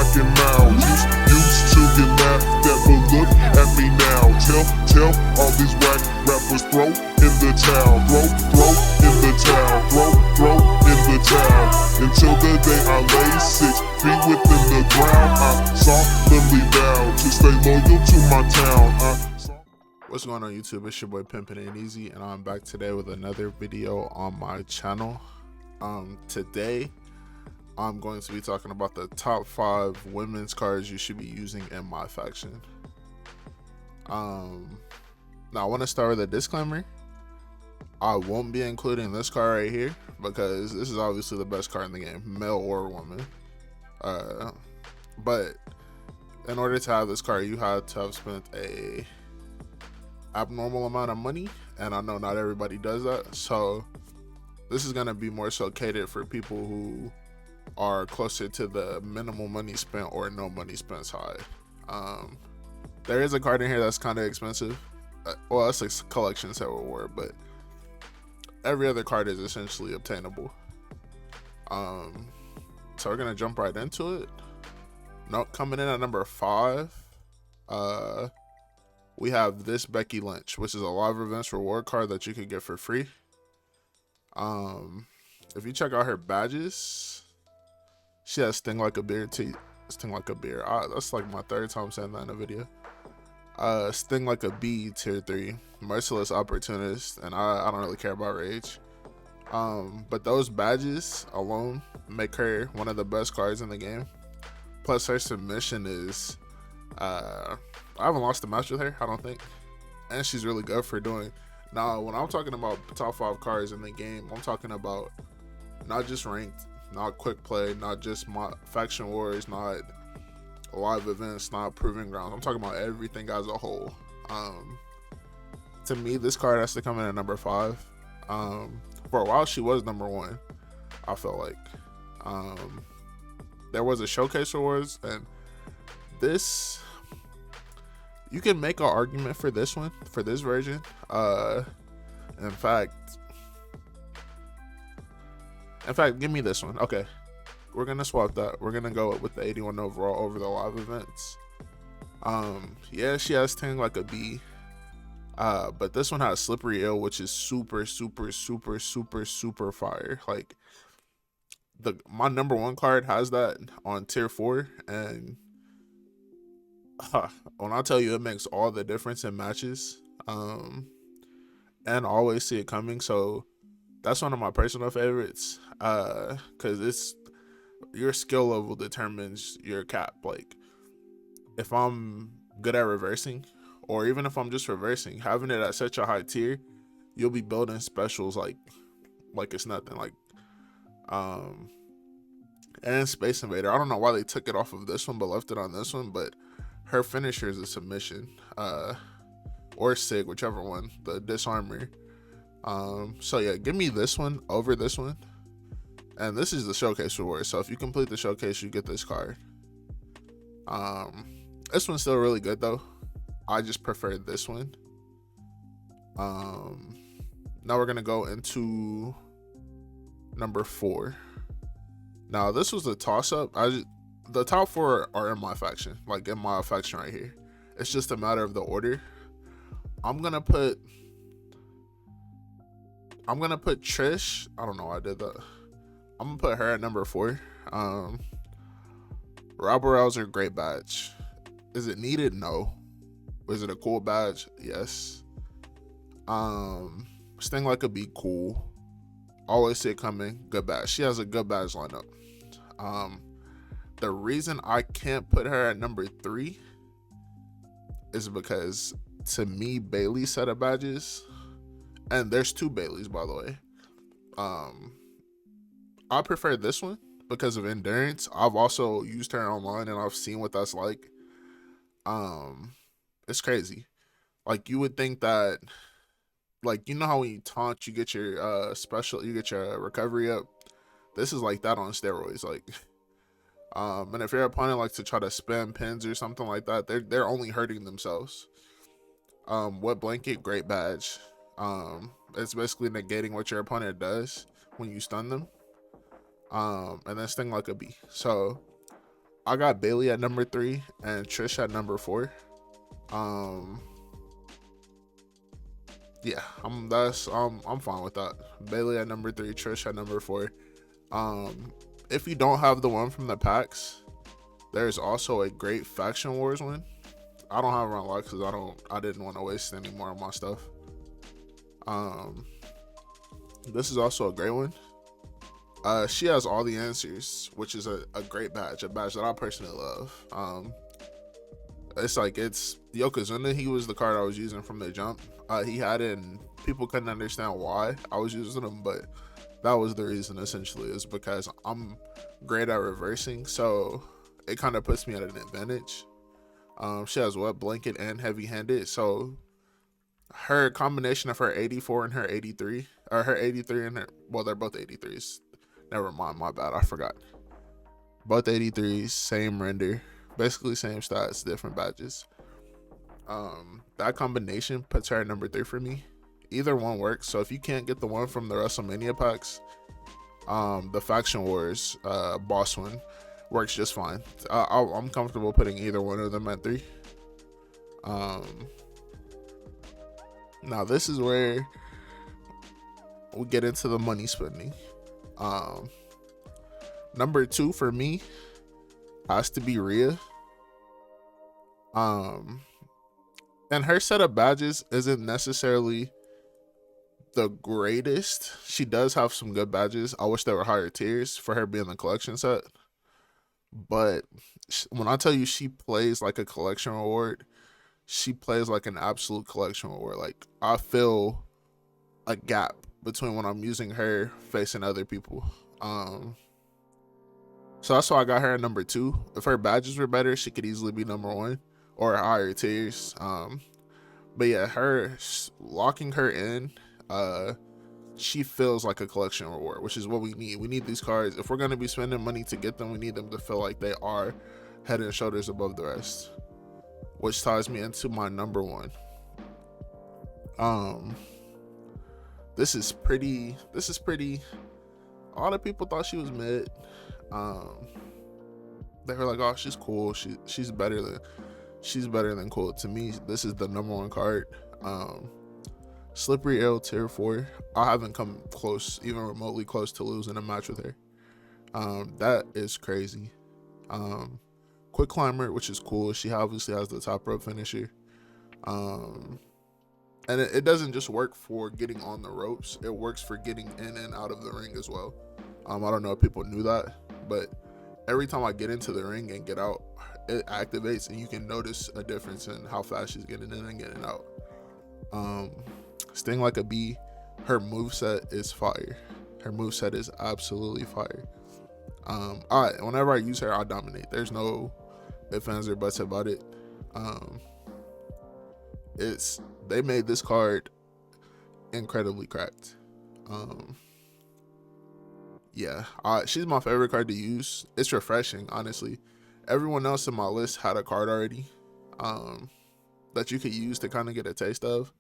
fucking mouth. Used to get laughed at, but look at me now. Tell all these whack rappers throw in the towel. Throw in the towel. Throw in the towel. Until the day I lay 6 feet within the ground, I solemnly vow to stay loyal to my town. What's going on YouTube? It's your boy Pimpin' and Easy, and I'm back today with another video on my channel. Today I'm going to be talking about the top 5 women's cards you should be using in Myfaction. Now I want to start with a disclaimer. I won't be including this card right here because this is obviously the best card in the game, male or woman. But in order to have this card, you have to have spent a abnormal amount of money, and I know not everybody does that, so this is going to be more so catered for people who are closer to the minimal money spent or no money spent side. There is a card in here that's kind of expensive. Well, that's a collection set reward, but every other card is essentially obtainable. So we're gonna jump right into it. Coming in at number 5, we have this Becky Lynch, which is a live events reward card that you can get for free. If you check out her badges, she has Sting Like a Beer. Sting Like a Beer. That's like my 3rd time saying that in a video. Sting Like a Bee, tier 3, Merciless Opportunist, and I don't really care about Rage. But those badges alone make her one of the best cards in the game. Plus her submission is, I haven't lost a match with her, I don't think. And she's really good for doing. Now, when I'm talking about top 5 cards in the game, I'm talking about not just ranked, not quick play, not just my faction wars, not live events, not proving grounds. I'm talking about everything as a whole. To me, this card has to come in at number 5. For a while, she was number 1. I felt like there was a showcase rewards, and this, you can make an argument for this one, for this version. In fact, give me this one. Okay, we're gonna swap that. We're gonna go with the 81 overall over the live events. Yeah, she has Sting Like a Bee. But this one has Slippery Ill, which is super fire. Like, my number 1 card has that on tier 4, and when I tell you, it makes all the difference in matches. And always see it coming. So that's one of my personal favorites. Because it's, your skill level determines your cap. Like, if I'm good at reversing, or even if I'm just reversing, having it at such a high tier, you'll be building specials like it's nothing. Like, and Space Invader, I don't know why they took it off of this one but left it on this one, but her finisher is a submission, or Sig, whichever one, the disarmer. So yeah, give me this one over this one, and this is the showcase reward. So if you complete the showcase, you get this card. This one's still really good though. I just prefer this one. Now we're gonna go into number 4. Now this was a toss-up. The top 4 are in my faction, like in my faction right here. It's just a matter of the order. I'm gonna put Trish. I don't know why I did that. I'm gonna put her at number 4. Robber Rouser, great badge. Is it needed? No. Is it a cool badge? Yes. Sting Like a Bee, cool. Always see it coming, good badge. She has a good badge lineup. The reason I can't put her at number 3 is because, to me, Bailey's set of badges, and there's 2 Baileys, by the way. I prefer this one because of endurance. I've also used her online and I've seen what that's like. It's crazy. Like, you would think that, like, you know how when you taunt, you get your you get your recovery up. This is like that on steroids. Like, and if your opponent likes to try to spam pins or something like that, they're only hurting themselves. What Blanket, great badge. It's basically negating what your opponent does when you stun them. And then Sting Like a Bee. So I got Bailey at number 3 and Trish at number 4. Yeah, I'm fine with that. Bailey at number 3, Trish at number 4. If you don't have the one from the packs, there's also a great Faction Wars one. I don't have it unlocked because I didn't want to waste any more of my stuff. This is also a great one. She has all the answers, which is a great badge, a badge that I personally love. It's Yokozuna. He was the card I was using from the jump. He had it, and people couldn't understand why I was using him, but that was the reason. Essentially, is because I'm great at reversing, so it kind of puts me at an advantage. She has wet blanket and heavy handed, so her combination of her 84 and her 83, or her 83 and her, well, they're both 83s. Never mind, my bad, I forgot. Both 83s, same render, basically same stats, different badges. That combination puts her at number 3 for me. Either one works, so if you can't get the one from the WrestleMania packs, the Faction Wars boss one works just fine. I'm comfortable putting either one of them at 3. Now this is where we get into the money spending. Number 2 for me has to be Rhea. And her set of badges isn't necessarily the greatest. She does have some good badges. I wish they were higher tiers for her being the collection set. But when I tell you she plays like a collection reward, she plays like an absolute collection reward. Like, I feel a gap between when I'm using her facing other people. So that's why I got her at number 2. If her badges were better, she could easily be number 1 or higher tiers. But yeah, her locking her in, she feels like a collection reward, which is what we need. We need these cards. If we're going to be spending money to get them, we need them to feel like they are head and shoulders above the rest, which ties me into my number 1. This is pretty, a lot of people thought she was mid. They were like, oh, she's cool. She's better than cool. To me, this is the number 1 card. Slippery L tier 4. I haven't come close, even remotely close, to losing a match with her. That is crazy. Quick climber, which is cool. She obviously has the top rope finisher. And it doesn't just work for getting on the ropes. It works for getting in and out of the ring as well. I don't know if people knew that, but every time I get into the ring and get out, it activates, and you can notice a difference in how fast she's getting in and getting out. Sting like a bee. Her moveset is fire. Her moveset is absolutely fire. Whenever I use her, I dominate. There's no ifs, ands, or buts about it. They made this card incredibly cracked. Yeah, she's my favorite card to use. It's refreshing, honestly. Everyone else in my list had a card already that you could use to kind of get a taste of,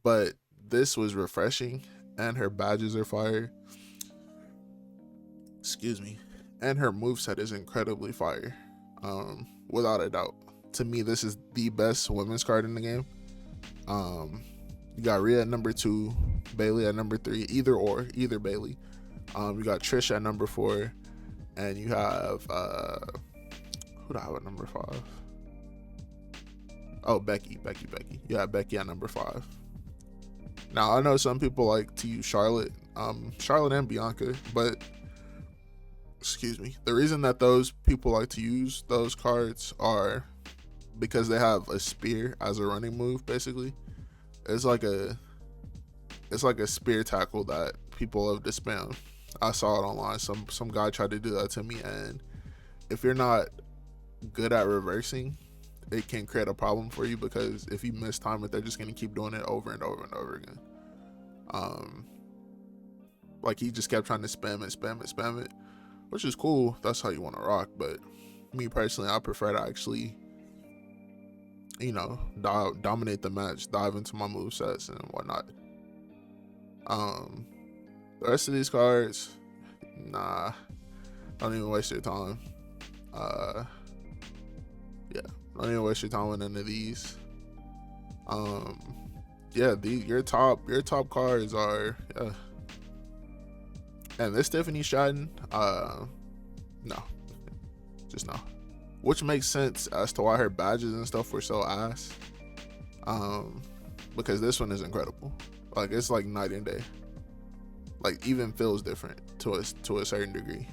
but this was refreshing, and her badges are fire. Excuse me. And her moveset is incredibly fire. Without a doubt. To me, this is the best women's card in the game. You got Rhea at number 2, Bailey at number 3, either Bailey. You got Trish at number 4, and you have who do I have at number 5? Oh, Becky. You have Becky at number 5. Now, I know some people like to use Charlotte and Bianca, but excuse me, the reason that those people like to use those cards are because they have a spear as a running move. Basically, it's like a spear tackle that people love to spam. I saw it online. Some guy tried to do that to me, and if you're not good at reversing, it can create a problem for you, because if you miss time it, they're just going to keep doing it over and over and over again. Like, he just kept trying to spam it, which is cool. That's how you want to rock. But me personally, I prefer to actually, dominate the match, dive into my movesets and whatnot. The rest of these cards, nah, don't even waste your time. Yeah, don't even waste your time with none of these. Yeah, your top cards are, yeah. And this Tiffany Stratton, no, just no. Which makes sense as to why her badges and stuff were so ass. Because this one is incredible. Like, it's like night and day. Like, even feels different to a certain degree.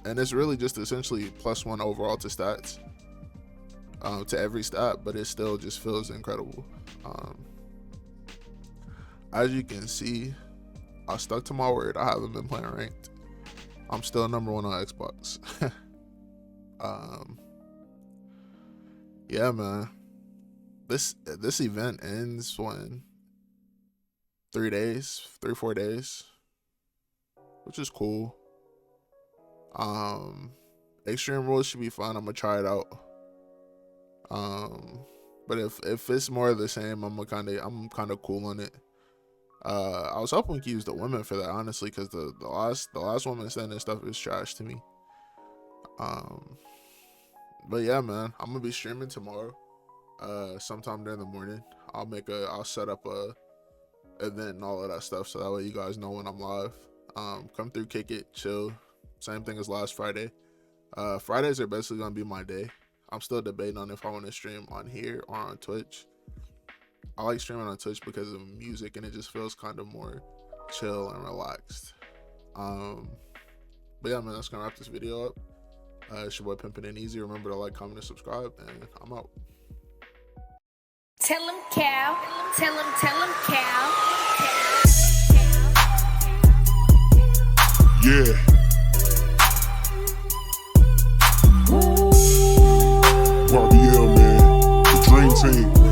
And it's really just essentially +1 overall to stats, to every stat, but it still just feels incredible. As you can see, I stuck to my word. I haven't been playing ranked. I'm still #1 on Xbox. Yeah, man. This event ends when 3 days, 4 days, which is cool. Extreme rules should be fun. I'm gonna try it out. But if it's more of the same, I'm kind of cool on it. I was hoping we could use the women for that, honestly, because the last woman sending stuff is trash to me. But yeah, man, I'm gonna be streaming tomorrow, sometime during the morning. I'll set up a event and all of that stuff, so that way you guys know when I'm live. Come through, kick it, chill. Same thing as last Friday. Fridays are basically gonna be my day. I'm still debating on if I want to stream on here or on Twitch. I like streaming on Twitch because of music, and it just feels kind of more chill and relaxed. But yeah, man, that's gonna wrap this video up. It's your boy Pimpin' and Easy. Remember to like, comment, and subscribe, and I'm out. Tell him cow, tell him cow. Yeah. RBL, man. The dream team.